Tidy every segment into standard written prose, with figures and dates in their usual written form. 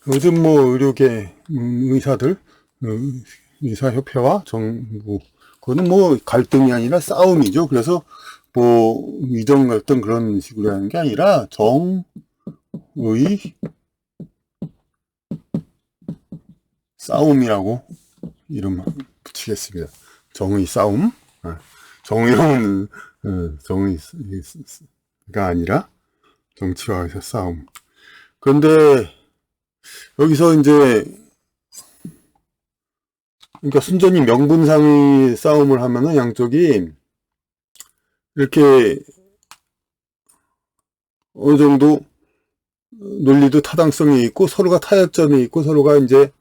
요즘 뭐 의료계 의사들 의사협회와 정부 그거는 뭐 갈등이 아니라 싸움이죠. 그래서 뭐 이전 갈등 그런 식으로 하는 게 아니라 정의 싸움이라고 이름 붙이겠습니다. 정의 싸움. 정의로운 정의가 아니라 정치화해서 싸움. 그런데 여기서 이제 그러니까 순전히 명분상의 싸움을 하면은 양쪽이 이렇게 어느 정도 논리도 타당성이 있고 서로가 타협점이 있고 서로가 이제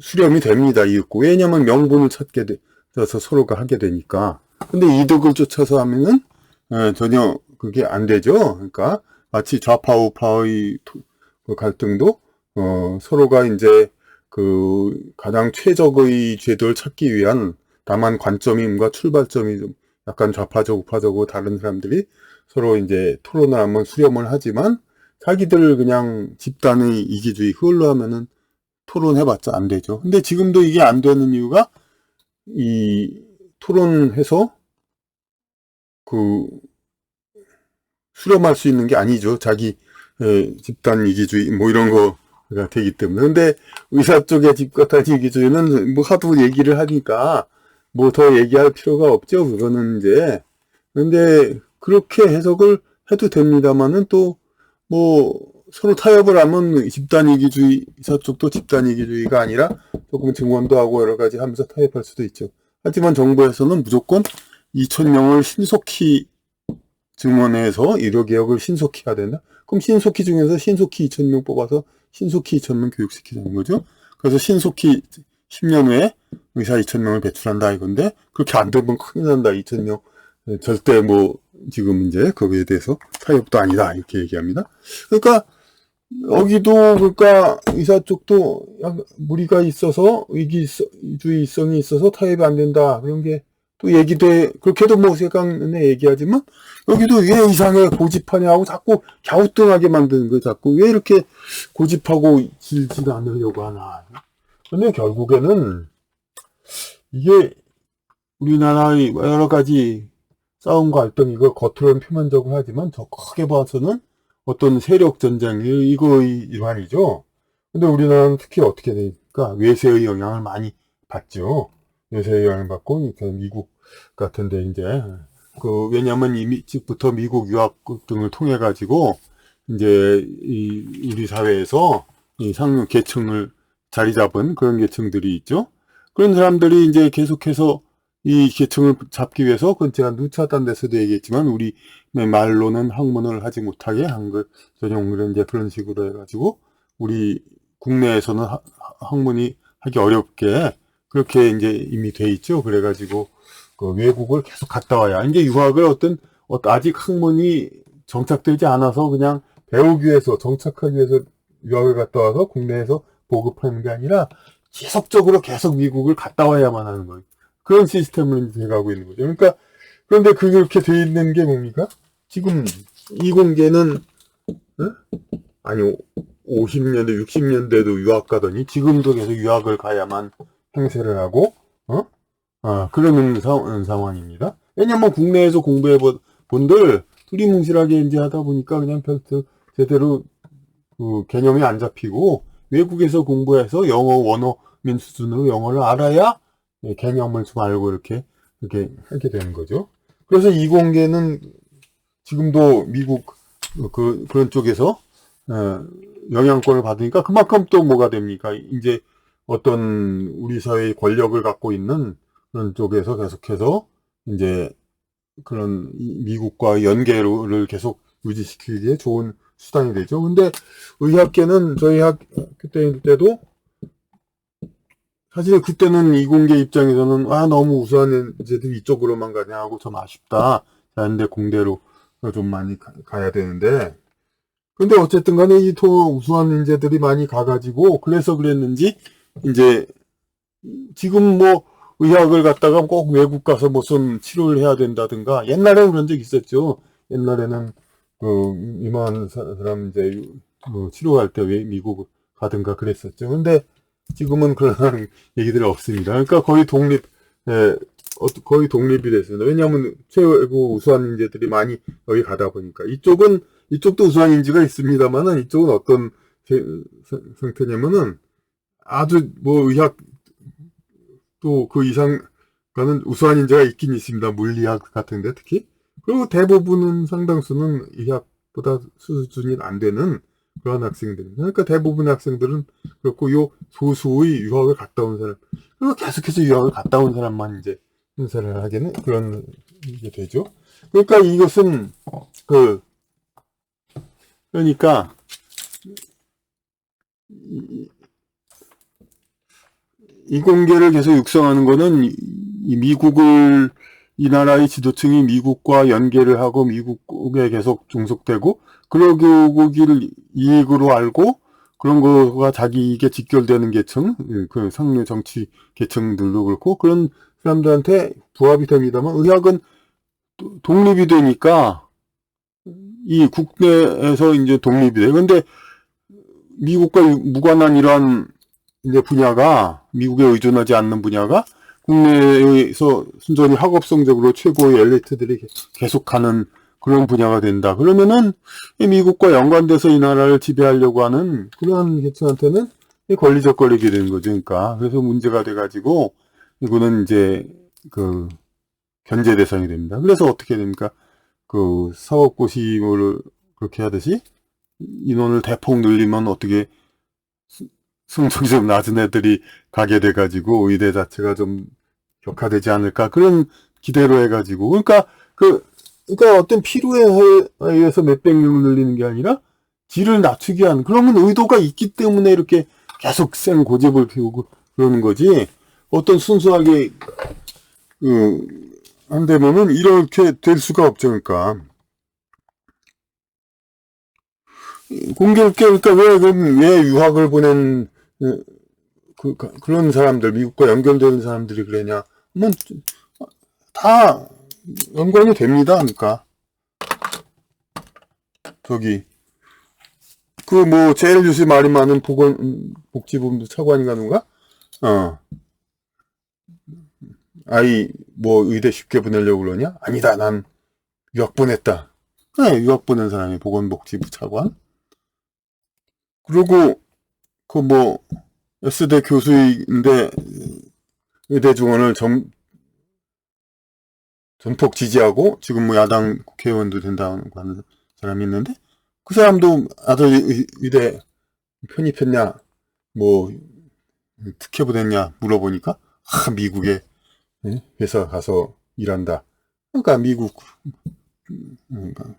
수렴이 됩니다. 이윽고. 왜냐면 명분을 찾게 돼서 서로가 하게 되니까. 근데 이득을 쫓아서 하면은 전혀 그게 안 되죠. 그러니까 마치 좌파 우파의 그 갈등도 서로가 이제 그 가장 최적의 제도를 찾기 위한 다만 관점임과 출발점이 좀 약간 좌파적 우파적으로 다른 사람들이 서로 이제 토론을 하면 수렴을 하지만 자기들 그냥 집단의 이기주의 그걸로 하면은 토론해봤자 안 되죠. 근데 지금도 이게 안 되는 이유가 이 토론해서 그 수렴할 수 있는 게 아니죠. 자기 집단 이기주의 뭐 이런 거가 되기 때문에. 근데 의사 쪽의 집단 이기주의는 뭐 하도 얘기를 하니까 뭐 더 얘기할 필요가 없죠. 그거는 이제. 근데 그렇게 해석을 해도 됩니다만은 또 뭐 서로 타협을 하면 집단 이기주의 의사 쪽도 집단 이기주의가 아니라 조금 증언도 하고 여러 가지 하면서 타협할 수도 있죠. 하지만 정부에서는 무조건 2,000명을 신속히 증원해서 의료개혁을 신속히 해야 된다? 그럼 신속히 중에서 신속히 2,000명 뽑아서 신속히 2,000명 교육시키자는 거죠. 그래서 신속히 10년 후에 의사 2,000명을 배출한다 이건데 그렇게 안 되면 큰일 난다. 2,000명 절대 뭐 지금 이제 거기에 대해서 타협도 아니다 이렇게 얘기합니다. 그러니까 여기도 그러니까 의사 쪽도 무리가 있어서 위기주의성이 있어서 타협이 안 된다 그런 게 또 얘기돼 그렇게도 뭐 세간에 얘기하지만 여기도 왜 이상하게 고집하냐고 자꾸 갸우뚱하게 만드는 거예요. 자꾸 왜 이렇게 고집하고 질질 않으려고 하나. 근데 결국에는 이게 우리나라의 여러 가지 싸움과 갈등 이거 겉으로는 표면적으로 하지만 저 크게 봐서는 어떤 세력 전쟁 이거의 일환이죠. 근데 우리나라는 특히 어떻게 되니까 외세의 영향을 많이 받죠. 외세의 영향을 받고 미국 같은데 이제 그 왜냐하면 이미직부터 미국 유학 등을 통해 가지고 이제 이 우리 사회에서 이 상류 계층을 자리 잡은 그런 계층들이 있죠. 그런 사람들이 이제 계속해서 이 계층을 잡기 위해서 그건 제가 누차단 데서도 얘기했지만 우리 말로는 학문을 하지 못하게 한글 전용으로 이제 그런 식으로 해가지고 우리 국내에서는 학문이 하기 어렵게 그렇게 이제 이미 돼 있죠. 그래가지고 그 외국을 계속 갔다 와야 이제 유학을 아직 학문이 정착되지 않아서 그냥 배우기 위해서 정착하기 위해서 유학을 갔다 와서 국내에서 보급하는 게 아니라 지속적으로 계속 미국을 갔다 와야만 하는 거예요. 그런 시스템을 돼가고 있는 거죠. 그러니까 그런데 그렇게 돼 있는 게 뭡니까? 지금 이공계는 아니 50년대 60년대도 유학 가더니 지금도 계속 유학을 가야만 행세를 하고 그러는 상황입니다. 왜냐면 국내에서 공부해 본들 두리뭉실하게 이제 하다 보니까 그냥 별 제대로 그 개념이 안 잡히고 외국에서 공부해서 영어 원어민 수준으로 영어를 알아야 개념을 좀 알고 이렇게 하게 되는 거죠. 그래서 이공계는 지금도 미국 그런 쪽에서 영향권을 받으니까 그만큼 또 뭐가 됩니까? 이제 어떤 우리 사회의 권력을 갖고 있는 그런 쪽에서 계속해서 이제 그런 미국과 연계를 계속 유지시키기에 좋은 수단이 되죠. 근데 의학계는 저희 학교 때도 사실 그때는 이공계 입장에서는 너무 우수한 애들이 이쪽으로만 가냐 하고 좀 아쉽다. 근데 공대로 좀 많이 가야 되는데 근데 어쨌든 간에 이 우수한 인재들이 많이 가가지고 그래서 그랬는지 이제 지금 뭐 의학을 갖다가 꼭 외국 가서 무슨 치료를 해야 된다든가 옛날에는 그런 적 있었죠. 옛날에는 그 이만 사람 이제 치료할 때 미국 가든가 그랬었죠. 근데 지금은 그런 얘기들이 없습니다. 그러니까 거의 독립이 됐습니다. 왜냐하면 최고 우수한 인재들이 많이 여기 가다 보니까 이쪽도 우수한 인재가 있습니다만은 이쪽은 어떤 상태냐면은 아주 뭐 의학 또 그 이상 가는 우수한 인재가 있긴 있습니다. 물리학 같은데 특히. 그리고 대부분은 상당수는 의학보다 수준이 안 되는 그런 학생들입니다. 그러니까 대부분의 학생들은 그렇고 요 소수의 유학을 갔다 온 사람 그리고 계속해서 유학을 갔다 온 사람만 이제 행사를 하게는 그런 게 되죠. 그러니까 이것은 그러니까 이공계를 계속 육성하는 거는 이 나라의 지도층이 미국과 연계를 하고 미국에 계속 종속되고 그러고기를 이익으로 알고 그런 거가 자기 이익에 직결되는 계층, 그 상류 정치 계층들도 그렇고 그런 사람들한테 부합이 됩니다만 의학은 독립이 되니까 이 국내에서 이제 독립이 돼요. 근데 미국과 무관한 이러한 이제 분야가 미국에 의존하지 않는 분야가 국내에서 순전히 학업성적으로 최고의 엘리트들이 계속하는 그런 분야가 된다. 그러면은 미국과 연관돼서 이 나라를 지배하려고 하는 그런 계층한테는 권리적거리게 되는 거죠. 그러니까 그래서 문제가 돼가지고 이거는 이제 그 견제 대상이 됩니다. 그래서 어떻게 됩니까? 그 사법고시를 그렇게 하듯이 인원을 대폭 늘리면 어떻게 성적이 좀 낮은 애들이 가게 돼가지고 의대 자체가 좀 격화되지 않을까 그런 기대로 해가지고 그러니까 어떤 필요에 의해서 몇백 명을 늘리는 게 아니라 질을 낮추기 위한 그러면 의도가 있기 때문에 이렇게 계속 생 고집을 피우고 그러는 거지 어떤 순수하게 한다면은 이렇게 될 수가 없죠. 그러니까 공교롭게 그러니까 왜 유학을 보낸 그런 사람들 미국과 연결되는 사람들이 그러냐 뭐 다 연관이 됩니다. 그러니까 저기 그 뭐 제일 요새 말이 많은 복지부도 차관인가 누가 아이 뭐 의대 쉽게 보내려고 그러냐? 아니다. 난 유학 보냈다. 네, 유학 보낸 사람이 보건복지부 차관. 그리고 그 뭐 S대 교수인데 의대 증원을 전폭 지지하고 지금 뭐 야당 국회의원도 된다고 하는 사람이 있는데 그 사람도 아들 의대 편입했냐 뭐 특혜 보냈냐 물어보니까 미국에 회사 가서 일한다. 그러니까 미국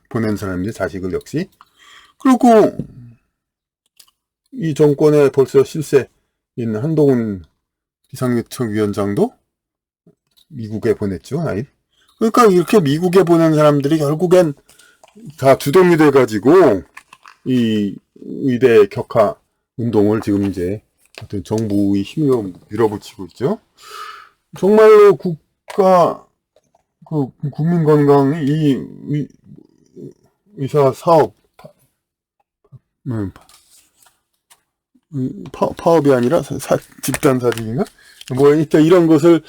보낸 사람인데 자식을 역시 그리고 이 정권에 벌써 실세인 한동훈 비상대책위원장도 미국에 보냈죠. 아이. 그러니까 이렇게 미국에 보낸 사람들이 결국엔 다 주동이 돼가지고 이 의대 격화 운동을 지금 이제 어떤 정부의 힘으로 밀어붙이고 있죠. 정말로 국민 건강이 이 의사 사업 파업이 아니라 집단 사직인가? 뭐 일단 이런 것을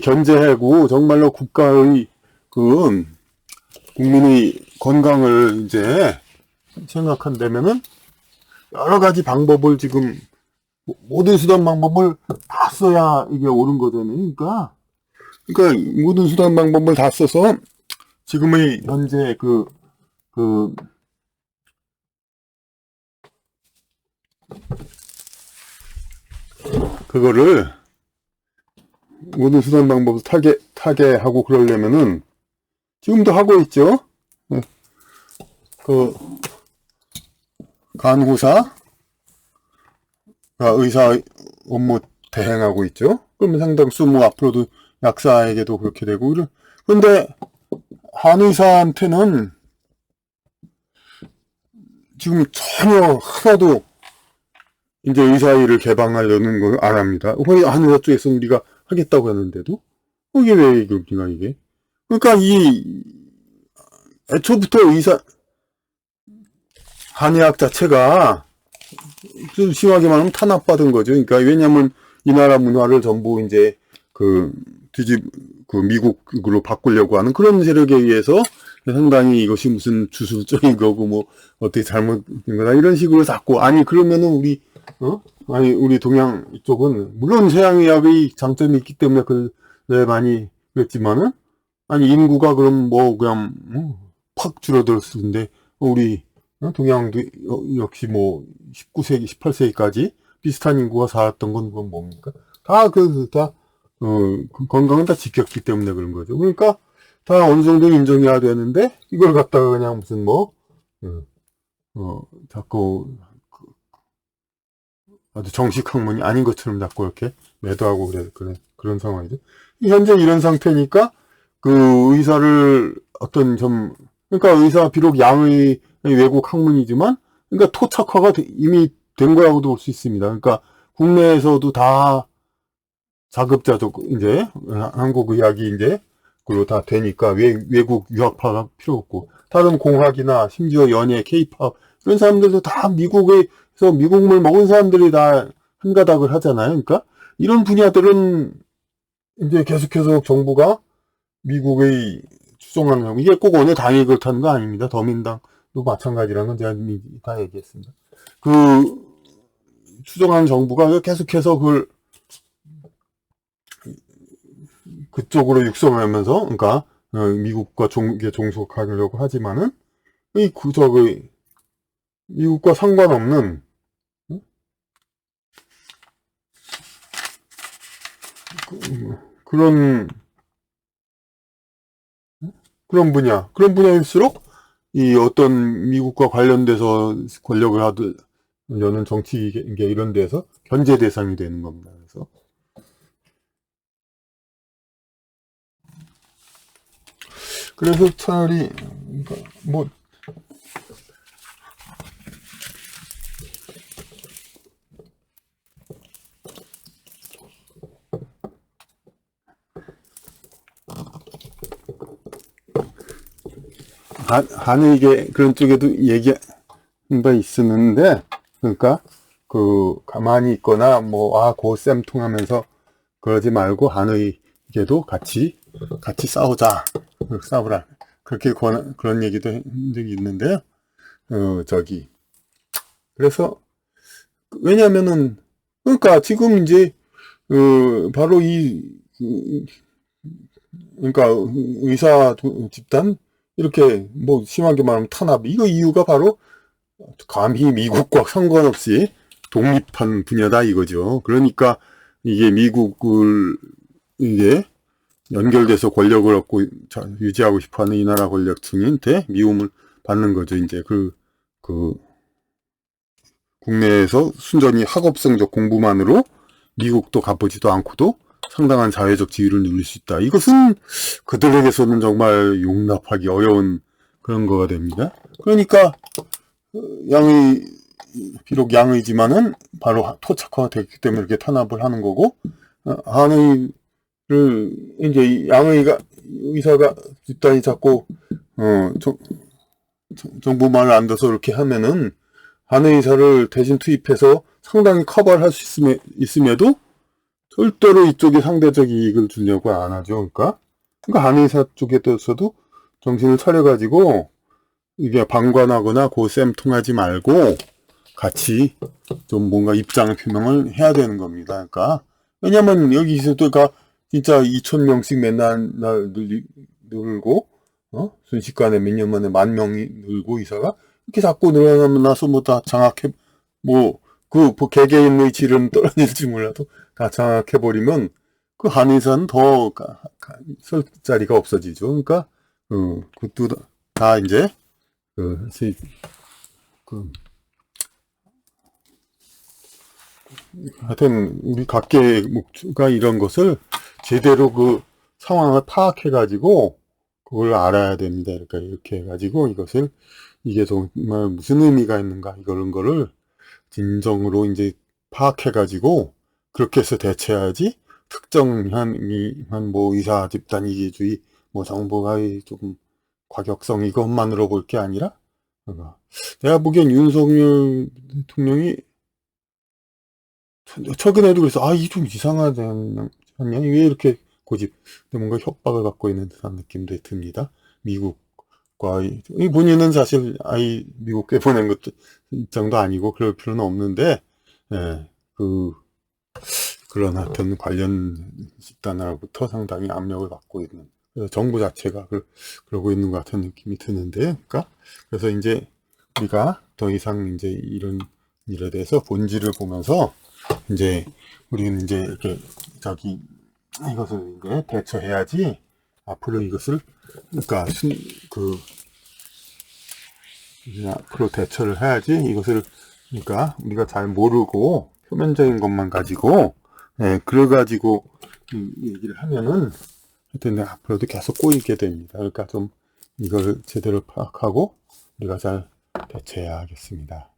견제하고 정말로 국가의 국민의 건강을 이제 생각한다면은 여러 가지 방법을 지금 모든 수단 방법을 다 써야 이게 옳은 거잖아요. 그러니까 모든 수단 방법을 다 써서 지금의 현재 그거를 모든 수단 방법을 타개하고 그러려면은 지금도 하고 있죠. 간호사 의사 업무 대행하고 있죠. 그러면 상당수 뭐 앞으로도 약사에게도 그렇게 되고 그런데 한의사한테는 지금 전혀 하나도 이제 의사 일을 개방하려는 걸 안 합니다. 한의사 쪽에서 우리가 하겠다고 하는데도 이게 왜 그렇구나 이게. 그러니까 애초부터 한의학 자체가 좀 심하게 말하면 탄압받은 거죠. 그러니까 왜냐하면 이 나라 문화를 전부 이제 그 그 미국으로 바꾸려고 하는 그런 세력에 의해서 상당히 이것이 무슨 주술적인 거고 뭐 어떻게 잘못된 거다 이런 식으로 자꾸 아니 그러면은 아니 우리 동양 이쪽은 물론 서양의학의 장점이 있기 때문에 그래 많이 그랬지만은 아니 인구가 그럼 뭐 그냥 팍 줄어들었을 텐데 우리 동양도 역시 뭐 19세기, 18세기까지 비슷한 인구가 살았던 건 그건 뭡니까? 건강은 다 지켰기 때문에 그런 거죠. 그러니까 다 어느 정도 인정해야 되는데 이걸 갖다가 그냥 무슨 자꾸 아주 정식 학문이 아닌 것처럼 자꾸 이렇게 매도하고 그런 상황이죠. 현재 이런 상태니까 그 의사를 그러니까 의사가 비록 양의 외국 학문이지만, 그러니까 토착화가 이미 된 거라고도 볼 수 있습니다. 그러니까 국내에서도 다 자급자족 이제 한국 의학이 이제 그리고 다 되니까 외국 유학파가 필요 없고 다른 공학이나 심지어 연예, 케이팝 이런 사람들도 다 미국에서 미국물 먹은 사람들이 다 한가닥을 하잖아요. 그러니까 이런 분야들은 이제 계속해서 정부가 미국의 추종하는 이게 꼭 어느 당이 그렇다는 거 아닙니다. 더민당도 마찬가지라는 건 제가 이미 다 얘기했습니다. 그 추종하는 정부가 계속해서 그쪽으로 육성하면서 그러니까 미국과 종속하려고 하지만은 미국과 상관없는 그런 그런 분야일수록 이 어떤 미국과 관련돼서 권력을 하려는 정치 이런 데서 견제 대상이 되는 겁니다. 그래서 차라리 뭐 한의계 그런 쪽에도 얘기한 바 있었는데, 그러니까 가만히 있거나 고쌤 통하면서 그러지 말고 한의계도 같이 싸우라 그렇게 그런 얘기도 한 적이 있는데요. 그래서 왜냐면은 그러니까 지금 이제 바로 그러니까 의사 집단 이렇게 심하게 말하면 탄압 이거 이유가 바로 감히 미국과 상관없이 독립한 분야다 이거죠. 그러니까 이게 미국을 이게 연결돼서 권력을 얻고 유지하고 싶어하는 이 나라 권력층한테 미움을 받는 거죠. 이제 국내에서 순전히 학업성적 공부만으로 미국도 가보지도 않고도 상당한 사회적 지위를 누릴 수 있다. 이것은 그들에게서는 정말 용납하기 어려운 그런 거가 됩니다. 그러니까 비록 양의지만은 바로 토착화가 됐기 때문에 이렇게 탄압을 하는 거고, 한의를 이제 의사가 집단이 자꾸 정부 말을 안 들어서 이렇게 하면은 한의사를 대신 투입해서 상당히 커버를 할 수 있음에도 절대로 이쪽에 상대적 이익을 주려고 안 하죠. 그러니까 한의사 쪽에서도 정신을 차려가지고 이게 방관하거나 고쌤 통하지 말고 같이 좀 뭔가 입장 표명을 해야 되는 겁니다. 그러니까 왜냐면 여기서도 진짜 2,000명씩 맨날 늘고 순식간에 몇 년 만에 10,000명이 늘고 의사가 이렇게 자꾸 늘어나서 다 장악해 개개인의 질은 떨어질지 몰라도 다 장악해버리면 그 한의사는 더 설 자리가 없어지죠. 그러니까 그것도 다 이제 하여튼 우리 각계의 목표가 이런 것을 제대로 상황을 파악해가지고 그걸 알아야 됩니다. 그러니까 이렇게 해가지고 이게 정말 무슨 의미가 있는가 이런 거를 진정으로 이제 파악해가지고 그렇게 해서 대처해야지 특정한 의사 집단 이기주의 정부가 조금 과격성 이것만으로 볼 게 아니라 내가 보기엔 윤석열 대통령이 최근에도 그래서 아, 이 좀 이상하지 않냐? 왜 이렇게 고집, 뭔가 협박을 갖고 있는 듯한 느낌도 듭니다. 미국과 이 본인은 사실 아이 미국에 보낸 것도 입장도 아니고 그럴 필요는 없는데, 예, 그런 하여튼 관련 집단으로부터 상당히 압력을 받고 있는, 그래서 정부 자체가 그러고 있는 것 같은 느낌이 드는데, 그러니까 그래서 이제 우리가 더 이상 이제 이런 일에 대해서 본질을 보면서 이제 우리는 이제 이렇게 이것을 이제 대처해야지 앞으로 이것을, 그러니까 이제 앞으로 대처를 해야지 이것을, 그러니까 우리가 잘 모르고 표면적인 것만 가지고, 예, 그래가지고 얘기를 하면은 하여튼 앞으로도 계속 꼬이게 됩니다. 그러니까 좀 이걸 제대로 파악하고 우리가 잘 대처해야 하겠습니다.